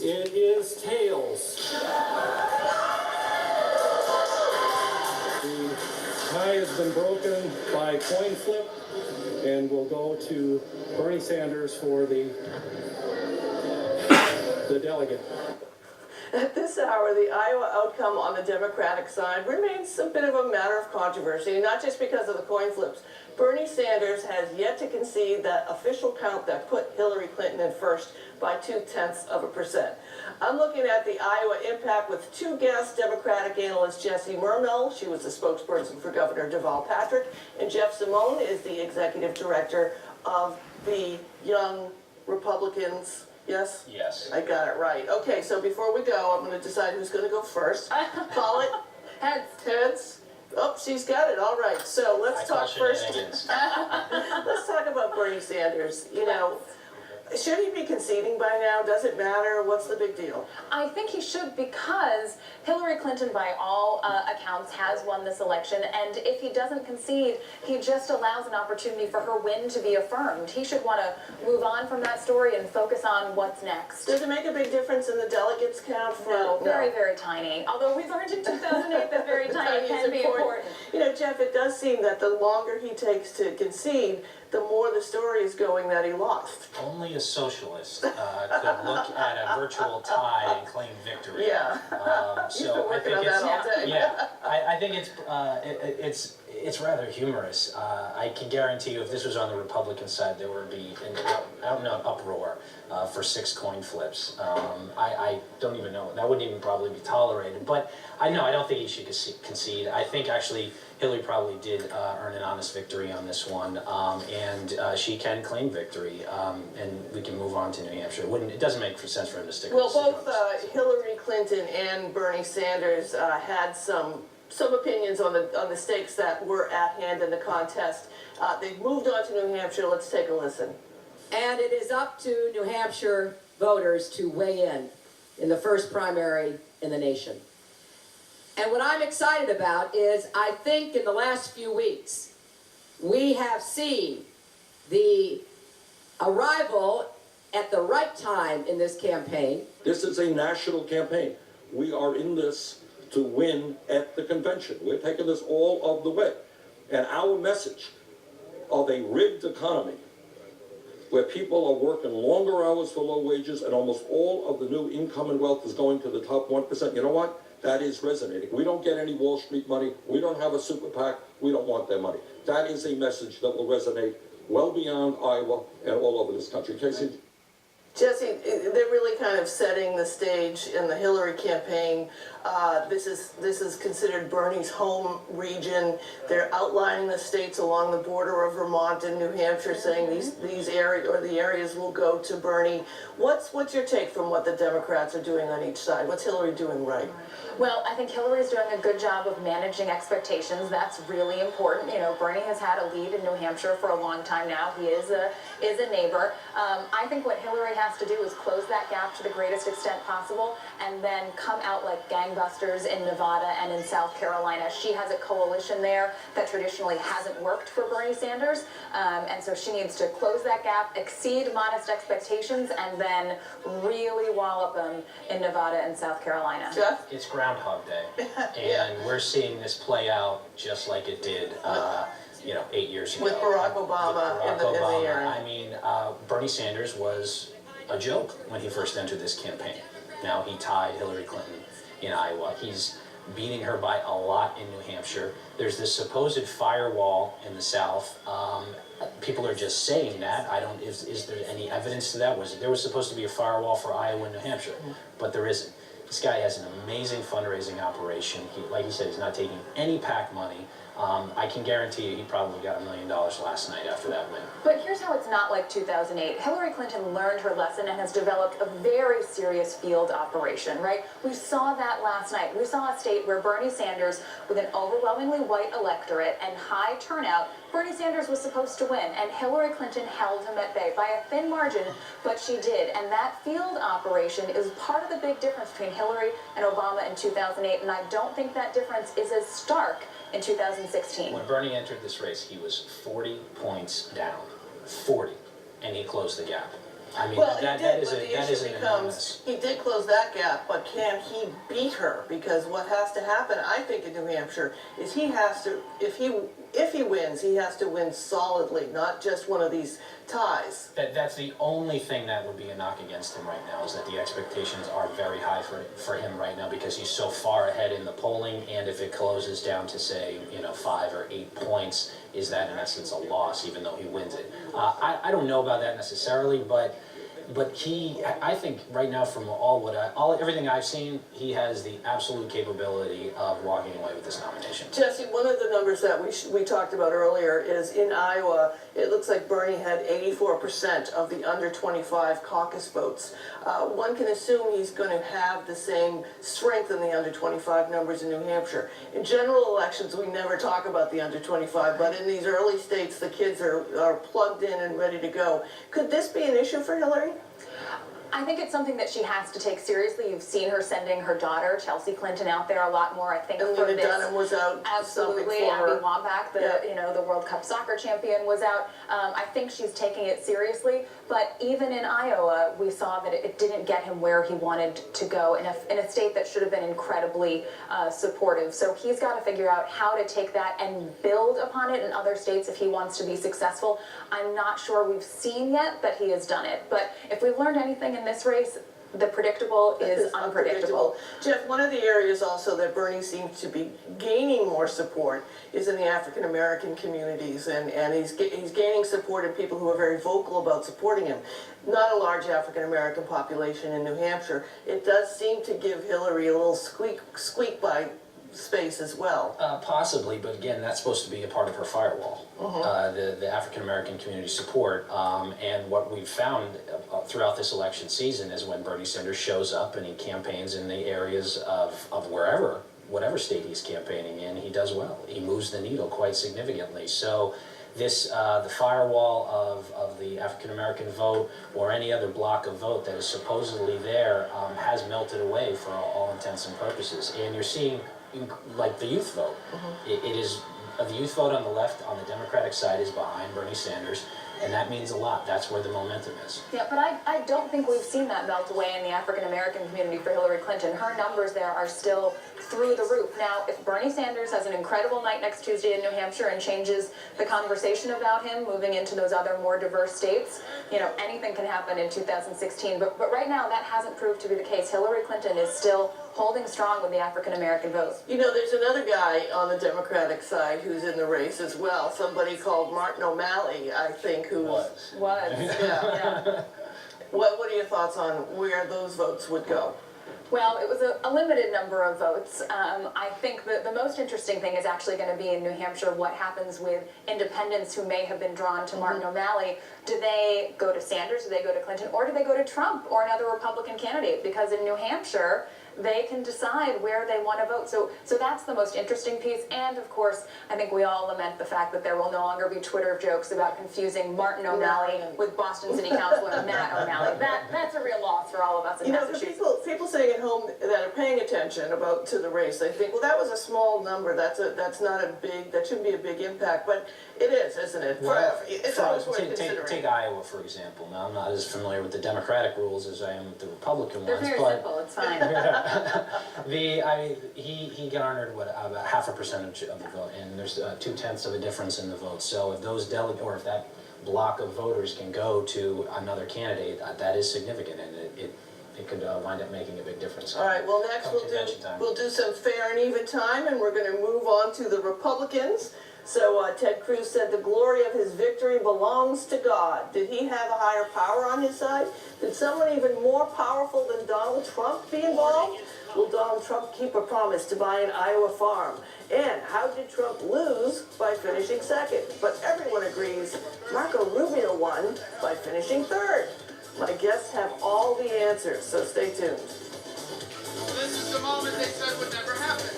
It is tails. The tie has been broken by coin flip, and we'll go to Bernie Sanders for the delegate. At this hour, the Iowa outcome on the Democratic side remains a bit of a matter of controversy, not just because of the coin flips. Bernie Sanders has yet to concede that official count that put Hillary Clinton in first by 0.2%. I'm looking at the Iowa impact with two guests, Democratic analyst Jessie Mermel, she was the spokesperson for Governor Deval Patrick, and Jeff Simone is the executive director of the Young Republicans. Yes? Yes. I got it right. Okay, so before we go, I'm going to decide who's going to go first. Call it. Heads. Heads. Oh, she's got it. All right. So let's talk first. Let's talk about Bernie Sanders. You know, should he be conceding by now? Does it matter? What's the big deal? I think he should, because Hillary Clinton, by all accounts, has won this election, and if he doesn't concede, he just allows an opportunity for her win to be affirmed. He should want to move on from that story and focus on what's next. Does it make a big difference in the delegates count? No, very, very tiny. Although we learned in 2008 that very tiny can be important. You know, Jeff, it does seem that the longer he takes to concede, the more the story is going that he lost. Only a socialist could look at a virtual tie and claim victory. Yeah. So I think I think it's rather humorous. I can guarantee you, if this was on the Republican side, there would be an out and out uproar for 6 coin flips. I don't even know. That wouldn't even probably be tolerated. But I don't think he should concede. I think actually Hillary probably did earn an honest victory on this one, and she can claim victory, and we can move on to New Hampshire. It doesn't make sense for him to stick. Well, both Hillary Clinton and Bernie Sanders had some opinions on the stakes that were at hand in the contest. They've moved on to New Hampshire. Let's take a listen. And it is up to New Hampshire voters to weigh in the first primary in the nation. And what I'm excited about is, I think in the last few weeks, we have seen the arrival at the right time in this campaign. This is a national campaign. We are in this to win at the convention. We're taking this all of the way. And our message of a rigged economy, where people are working longer hours for low wages, and almost all of the new income and wealth is going to the top 1%. You know what? That is resonating. We don't get any Wall Street money. We don't have a super PAC. We don't want their money. That is a message that will resonate well beyond Iowa and all over this country. Casey? Jesse, they're really kind of setting the stage in the Hillary campaign. This is considered Bernie's home region. They're outlining the states along the border of Vermont and New Hampshire, saying these areas, or the areas, will go to Bernie. What's your take from what the Democrats are doing on each side? What's Hillary doing right? Well, I think Hillary's doing a good job of managing expectations. That's really important. You know, Bernie has had a lead in New Hampshire for a long time now. He is a neighbor. I think what Hillary has to do is close that gap to the greatest extent possible, and then come out like gangbusters in Nevada and in South Carolina. She has a coalition there that traditionally hasn't worked for Bernie Sanders, and so she needs to close that gap, exceed modest expectations, and then really wallop them in Nevada and South Carolina. Jeff? It's Groundhog Day, and we're seeing this play out just like it did 8 years ago. With Barack Obama in the area. I mean, Bernie Sanders was a joke when he first entered this campaign. Now he tied Hillary Clinton in Iowa. He's beating her by a lot in New Hampshire. There's this supposed firewall in the South. People are just saying that. Is there any evidence to that? There was supposed to be a firewall for Iowa and New Hampshire, but there isn't. This guy has an amazing fundraising operation. Like he said, he's not taking any PAC money. I can guarantee you he probably got $1 million last night after that win. But here's how it's not like 2008. Hillary Clinton learned her lesson and has developed a very serious field operation, right? We saw that last night. We saw a state where Bernie Sanders, with an overwhelmingly white electorate and high turnout, Bernie Sanders was supposed to win, and Hillary Clinton held him at bay by a thin margin, but she did. And that field operation is part of the big difference between Hillary and Obama in 2008, and I don't think that difference is as stark in 2016. When Bernie entered this race, he was 40 points down. 40. And he closed the gap. I mean, Well, that he did, is but a, the that issue is an enormous. becomes, he did close that gap, but can he beat her? Because what has to happen, I think, in New Hampshire, is he has to, if he wins, he has to win solidly, not just one of these ties. That's the only thing that would be a knock against him right now, is that the expectations are very high for him right now, because he's so far ahead in the polling, and if it closes down to, say, 5 or 8 points, is that in essence a loss, even though he wins it? I don't know about that necessarily, but I think right now, from everything I've seen, he has the absolute capability of walking away with this nomination. Jesse, one of the numbers that we talked about earlier is in Iowa, it looks like Bernie had 84% of the under 25 caucus votes. One can assume he's going to have the same strength in the under 25 numbers in New Hampshire. In general elections, we never talk about the under 25, but in these early states, the kids are plugged in and ready to go. Could this be an issue for Hillary? I think it's something that she has to take seriously. You've seen her sending her daughter, Chelsea Clinton, out there a lot more, I think, And for Lena this. Dunham was out. Absolutely. Abby Wambach, the World Cup soccer champion, was out. I think she's taking it seriously. But even in Iowa, we saw that it didn't get him where he wanted to go in a state that should have been incredibly supportive. So he's got to figure out how to take that and build upon it in other states if he wants to be successful. I'm not sure we've seen yet that he has done it. But if we've learned anything in this race, the predictable is unpredictable. Jeff, one of the areas also that Bernie seems to be gaining more support is in the African American communities, and he's gaining support in people who are very vocal about supporting him. Not a large African American population in New Hampshire. It does seem to give Hillary a little squeak by space as well. Possibly, but again, that's supposed to be a part of her firewall, the African American community support. And what we've found throughout this election season is when Bernie Sanders shows up and he campaigns in the areas of whatever state he's campaigning in, he does well. He moves the needle quite significantly. So the firewall of the African American vote or any other block of vote that is supposedly there has melted away for all intents and purposes. And you're seeing, like, the youth vote. It is the youth vote on the left, on the Democratic side, is behind Bernie Sanders, and that means a lot. That's where the momentum is. Yeah, but I don't think we've seen that melt away in the African American community for Hillary Clinton. Her numbers there are still through the roof. Now, if Bernie Sanders has an incredible night next Tuesday in New Hampshire and changes the conversation about him moving into those other more diverse states, anything can happen in 2016. But right now, that hasn't proved to be the case. Hillary Clinton is still holding strong with the African American vote. There's another guy on the Democratic side who's in the race as well. Somebody called Martin O'Malley, I think, who Was. Yeah. What are your thoughts on where those votes would go? Well, it was a limited number of votes. I think that the most interesting thing is actually going to be in New Hampshire what happens with independents who may have been drawn to Martin O'Malley. Do they go to Sanders, do they go to Clinton, or do they go to Trump or another Republican candidate? Because in New Hampshire, they can decide where they want to vote. So that's the most interesting piece. And of course, I think we all lament the fact that there will no longer be Twitter jokes about confusing Martin O'Malley with Boston City Councilor Matt O'Malley. That's a real loss for all of us in Massachusetts. For people sitting at home that are paying attention to the race, they think, well, that was a small number. That's not a big. That shouldn't be a big impact, but it is, isn't it? It's always worth considering. Take Iowa, for example. Now, I'm not as familiar with the Democratic rules as I am with the Republican They're ones. very simple. It's fine. He garnered about 0.5% of the vote, and there's 0.2 of a difference in the vote. So if those if that block of voters can go to another candidate, that is significant, and it could wind up making a big difference. All right. Well, next we'll do some fair and even time, and we're going to move on to the Republicans. So Ted Cruz said the glory of his victory belongs to God. Did he have a higher power on his side? Did someone even more powerful than Donald Trump be involved? Will Donald Trump keep a promise to buy an Iowa farm? And how did Trump lose by finishing second? But everyone agrees Marco Rubio won by finishing third. My guests have all the answers, so stay tuned. This is the moment they said would never happen.